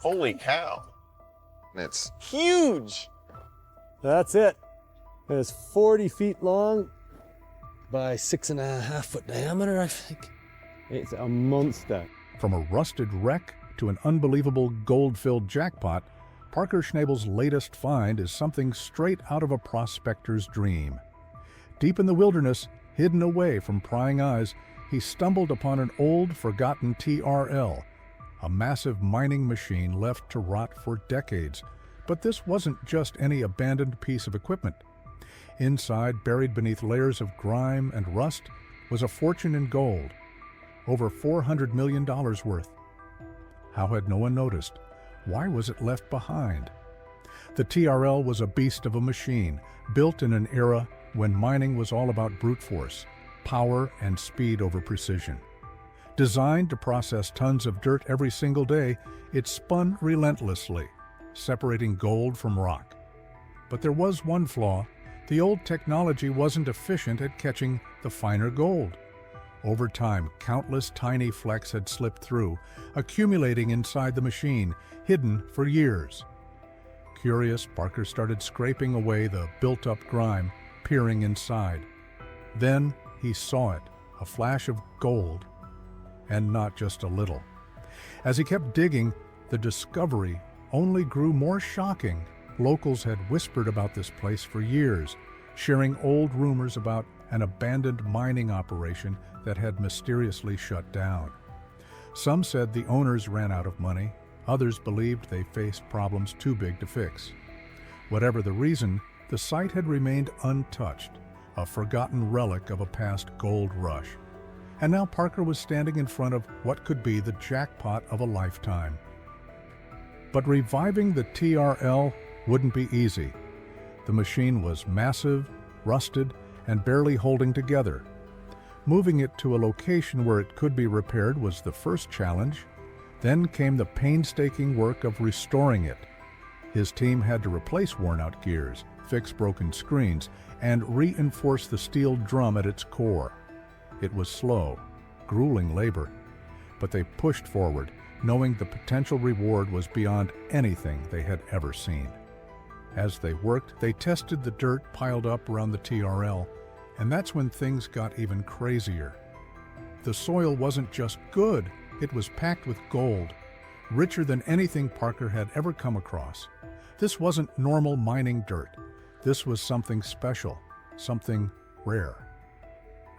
Holy cow. It's Huge. That's it. It's 40 feet long by 6.5 foot diameter, I think. It's a monster. From a rusted wreck to an unbelievable gold-filled jackpot, Parker Schnabel's latest find is something straight out of a prospector's dream. Deep in the wilderness, hidden away from prying eyes, he stumbled upon an old, forgotten TRL, a massive mining machine left to rot for decades. But this wasn't just any abandoned piece of equipment. Inside, buried beneath layers of grime and rust, was a fortune in gold, over $400 million worth. How had no one noticed? Why was it left behind? The TRL was a beast of a machine, built in an era when mining was all about brute force, power and speed over precision. Designed to process tons of dirt every single day, it spun relentlessly, separating gold from rock. But there was one flaw. The old technology wasn't efficient at catching the finer gold. Over time, countless tiny flecks had slipped through, accumulating inside the machine, hidden for years. Curious, Parker started scraping away the built-up grime, peering inside. Then he saw it, a flash of gold, and not just a little. As he kept digging, the discovery only grew more shocking. Locals had whispered about this place for years, sharing old rumors about an abandoned mining operation that had mysteriously shut down. Some said the owners ran out of money, others believed they faced problems too big to fix. Whatever the reason, the site had remained untouched, a forgotten relic of a past gold rush. And now Parker was standing in front of what could be the jackpot of a lifetime. But reviving the TRL wouldn't be easy. The machine was massive, rusted, and barely holding together. Moving it to a location where it could be repaired was the first challenge. Then came the painstaking work of restoring it. His team had to replace worn-out gears, fix broken screens, and reinforce the steel drum at its core. It was slow, grueling labor, but they pushed forward, knowing the potential reward was beyond anything they had ever seen. As they worked, they tested the dirt piled up around the TRL, and that's when things got even crazier. The soil wasn't just good, it was packed with gold, richer than anything Parker had ever come across. This wasn't normal mining dirt. This was something special, something rare.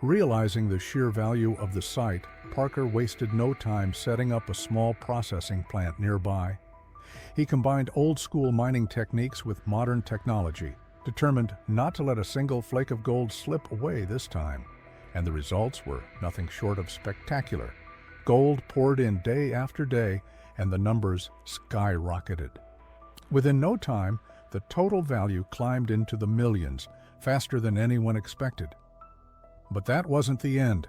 Realizing the sheer value of the site, Parker wasted no time setting up a small processing plant nearby. He combined old-school mining techniques with modern technology, determined not to let a single flake of gold slip away this time. And the results were nothing short of spectacular. Gold poured in day after day, and the numbers skyrocketed. Within no time, the total value climbed into the millions, faster than anyone expected. But that wasn't the end.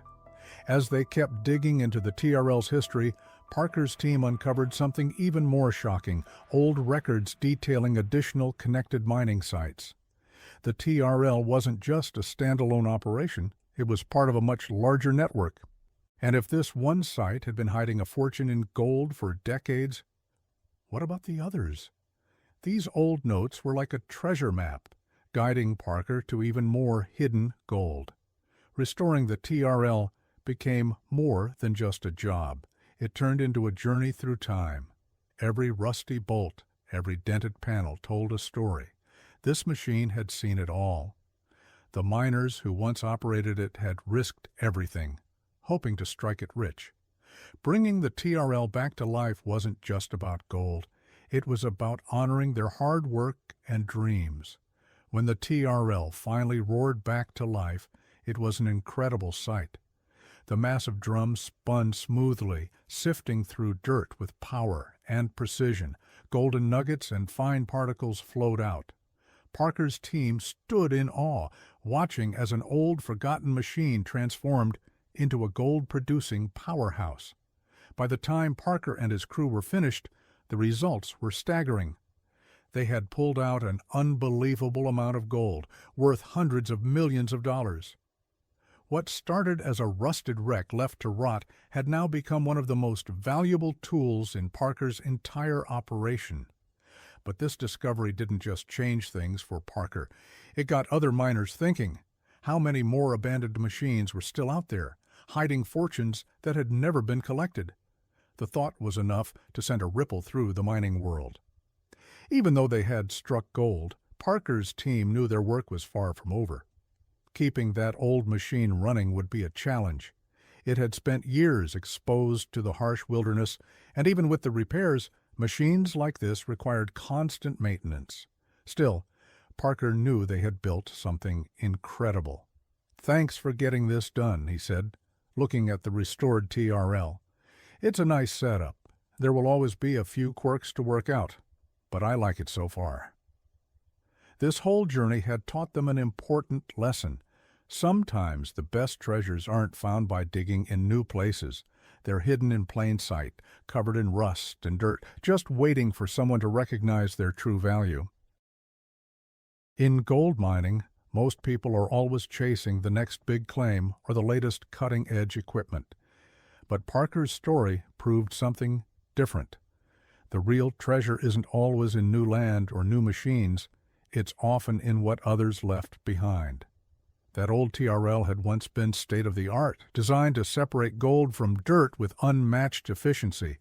As they kept digging into the TRL's history, Parker's team uncovered something even more shocking, old records detailing additional connected mining sites. The TRL wasn't just a standalone operation, it was part of a much larger network. And if this one site had been hiding a fortune in gold for decades, what about the others? These old notes were like a treasure map, guiding Parker to even more hidden gold. Restoring the TRL became more than just a job. It turned into a journey through time. Every rusty bolt, every dented panel told a story. This machine had seen it all. The miners who once operated it had risked everything, hoping to strike it rich. Bringing the TRL back to life wasn't just about gold. It was about honoring their hard work and dreams. When the TRL finally roared back to life, it was an incredible sight. The massive drum spun smoothly, sifting through dirt with power and precision. Golden nuggets and fine particles flowed out. Parker's team stood in awe, watching as an old, forgotten machine transformed into a gold-producing powerhouse. By the time Parker and his crew were finished, the results were staggering. They had pulled out an unbelievable amount of gold, worth hundreds of millions of dollars. What started as a rusted wreck left to rot had now become one of the most valuable tools in Parker's entire operation. But this discovery didn't just change things for Parker. It got other miners thinking. How many more abandoned machines were still out there, hiding fortunes that had never been collected? The thought was enough to send a ripple through the mining world. Even though they had struck gold, Parker's team knew their work was far from over. Keeping that old machine running would be a challenge. It had spent years exposed to the harsh wilderness, and even with the repairs, machines like this required constant maintenance. Still, Parker knew they had built something incredible. "Thanks for getting this done," he said, looking at the restored TRL. "It's a nice setup. There will always be a few quirks to work out, but I like it so far." This whole journey had taught them an important lesson. Sometimes the best treasures aren't found by digging in new places. They're hidden in plain sight, covered in rust and dirt, just waiting for someone to recognize their true value. In gold mining, most people are always chasing the next big claim or the latest cutting-edge equipment. But Parker's story proved something different. The real treasure isn't always in new land or new machines. It's often in what others left behind. That old TRL had once been state-of-the-art, designed to separate gold from dirt with unmatched efficiency.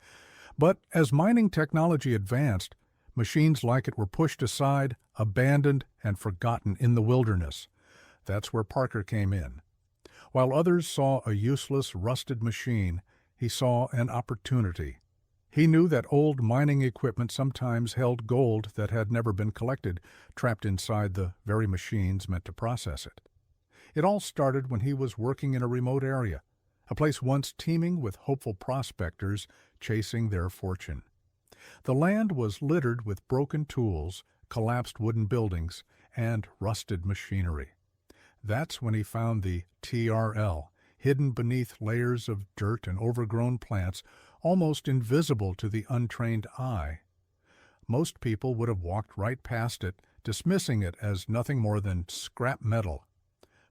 But as mining technology advanced, machines like it were pushed aside, abandoned, and forgotten in the wilderness. That's where Parker came in. While others saw a useless, rusted machine, he saw an opportunity. He knew that old mining equipment sometimes held gold that had never been collected, trapped inside the very machines meant to process it. It all started when he was working in a remote area, a place once teeming with hopeful prospectors chasing their fortune. The land was littered with broken tools, collapsed wooden buildings, and rusted machinery. That's when he found the TRL, hidden beneath layers of dirt and overgrown plants, almost invisible to the untrained eye. Most people would have walked right past it, dismissing it as nothing more than scrap metal.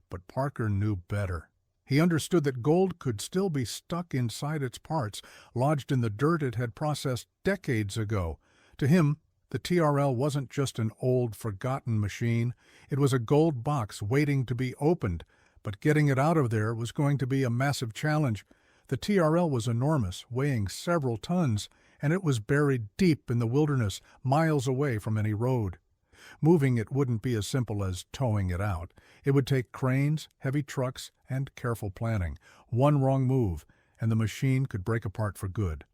But Parker knew better. He understood that gold could still be stuck inside its parts, lodged in the dirt it had processed decades ago. To him, the TRL wasn't just an old, forgotten machine. It was a gold box waiting to be opened, but getting it out of there was going to be a massive challenge. The TRL was enormous, weighing several tons, and it was buried deep in the wilderness, miles away from any road. Moving it wouldn't be as simple as towing it out. It would take cranes, heavy trucks, and careful planning. One wrong move, and the machine could break apart for good.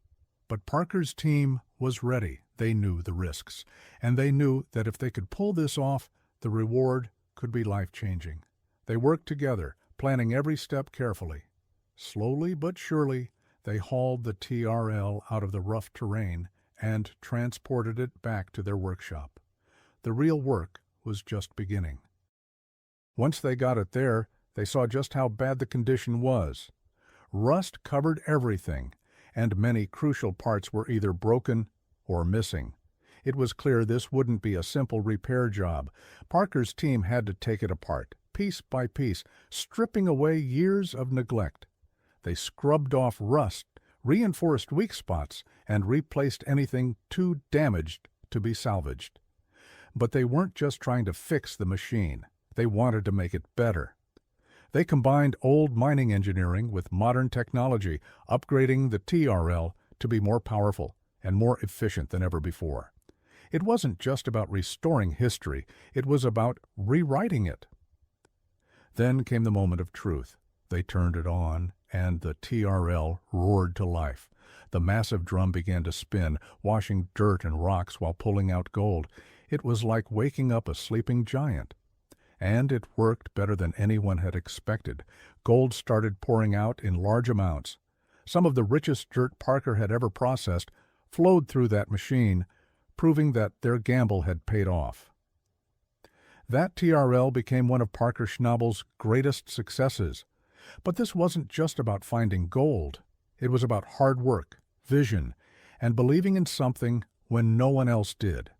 But Parker's team was ready. They knew the risks, and they knew that if they could pull this off, the reward could be life-changing. They worked together, planning every step carefully. Slowly but surely, they hauled the TRL out of the rough terrain and transported it back to their workshop. The real work was just beginning. Once they got it there, they saw just how bad the condition was. Rust covered everything, and many crucial parts were either broken or missing. It was clear this wouldn't be a simple repair job. Parker's team had to take it apart, piece by piece, stripping away years of neglect. They scrubbed off rust, reinforced weak spots, and replaced anything too damaged to be salvaged. But they weren't just trying to fix the machine. They wanted to make it better. They combined old mining engineering with modern technology, upgrading the TRL to be more powerful and more efficient than ever before. It wasn't just about restoring history, it was about rewriting it. Then came the moment of truth. They turned it on, and the TRL roared to life. The massive drum began to spin, washing dirt and rocks while pulling out gold. It was like waking up a sleeping giant. And it worked better than anyone had expected. Gold started pouring out in large amounts. Some of the richest dirt Parker had ever processed flowed through that machine, proving that their gamble had paid off. That TRL became one of Parker Schnabel's greatest successes. But this wasn't just about finding gold. It was about hard work, vision, and believing in something when no one else did.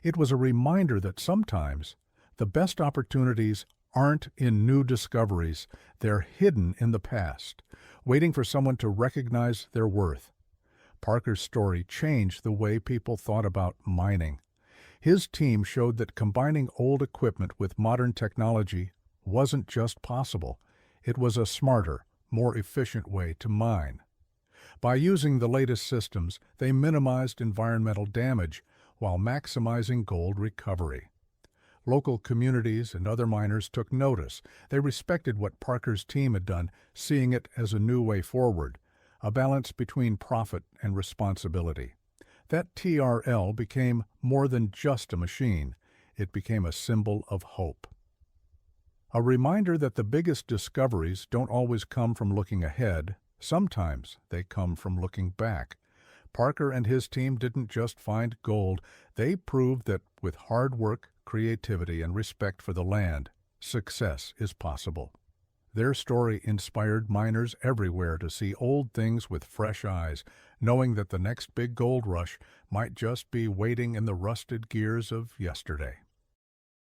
It was a reminder that sometimes the best opportunities aren't in new discoveries, they're hidden in the past, waiting for someone to recognize their worth. Parker's story changed the way people thought about mining. His team showed that combining old equipment with modern technology wasn't just possible, it was a smarter, more efficient way to mine. By using the latest systems, they minimized environmental damage while maximizing gold recovery. Local communities and other miners took notice. They respected what Parker's team had done, seeing it as a new way forward, a balance between profit and responsibility. That TRL became more than just a machine. It became a symbol of hope. A reminder that the biggest discoveries don't always come from looking ahead. Sometimes they come from looking back. Parker and his team didn't just find gold. They proved that with hard work, creativity, and respect for the land, success is possible. Their story inspired miners everywhere to see old things with fresh eyes, knowing that the next big gold rush might just be waiting in the rusted gears of yesterday.